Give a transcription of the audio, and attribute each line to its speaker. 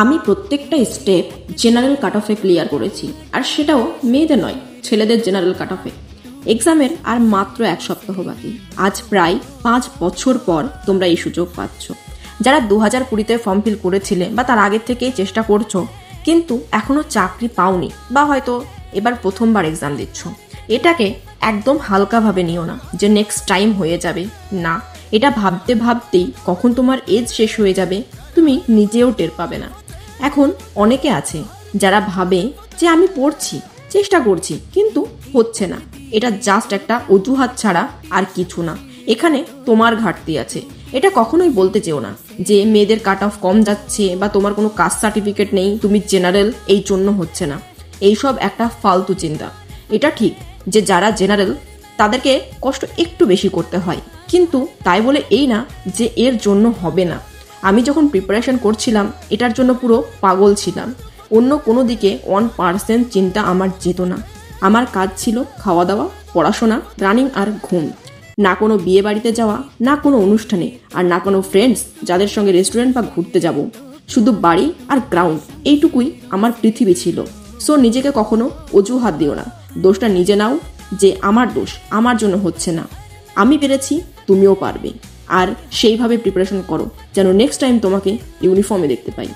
Speaker 1: আমি প্রত্যেকটা step general কাট অফে clear করেছি, আর সেটাও মেয়েদের নয়, ছেলেদের জেনারেল কাট অফে। এক্সামের আর মাত্র 1 সপ্তাহ বাকি। আজ প্রায় 5 বছর পর তোমরা এই সুযোগ পাচ্ছ। যারা 2020-তে ফর্ম ফিল করেছিলে বা তার আগের থেকেই চেষ্টা করছো, কিন্তু এখনো চাকরি পাওনি, বা হয়তো এবার প্রথমবার এক্সাম দিচ্ছ, এটাকে একদম হালকাভাবে নিও না যে নেক্সট টাইম হয়ে যাবে। না, এটা ভাবতে ভাবতেই কখন তোমার এজ শেষ হয়ে যাবে তুমি নিজেও টের পাবে না। এখন অনেকে আছে যারা ভাবে যে আমি পড়ছি, চেষ্টা করছি, কিন্তু হচ্ছে না। এটা জাস্ট একটা অজুহাত ছাড়া আর কিছু না। এখানে তোমার ঘাটতি আছে। এটা কখনোই বলতে চেও না যে মেয়েদের কাট অফ কম যাচ্ছে বা তোমার কোনো কাস্ট সার্টিফিকেট নেই, তুমি জেনারেল, এই জন্য হচ্ছে না। এইসব একটা ফালতু চিন্তা। এটা ঠিক যে যারা জেনারেল তাদেরকে কষ্ট একটু বেশি করতে হয়, কিন্তু তাই বলে এই না যে এর জন্য হবে না। আমি যখন প্রিপারেশন করছিলাম এটার জন্য পুরো পাগল ছিলাম। অন্য কোনো দিকে 1% চিন্তা আমার যেত না। আমার কাজ ছিল খাওয়া দাওয়া, পড়াশোনা, রানিং আর ঘুম। না কোনো বিয়ে বাড়িতে যাওয়া, না কোনো অনুষ্ঠানে, আর না কোনো ফ্রেন্ডস যাদের সঙ্গে রেস্টুরেন্ট বা ঘুরতে যাব। শুধু বাড়ি আর গ্রাউন্ড, এইটুকুই আমার পৃথিবী ছিল। সো নিজেকে কখনো অজুহাত দিও না। দোষটা নিজে নাও যে আমার দোষ, আমার জন্য হচ্ছে না। আমি পেরেছি, তুমিও পারবে। আর সেইভাবে প্রিপারেশন করো যেন নেক্সট টাইম তোমাকে ইউনিফর্মে দেখতে পাই।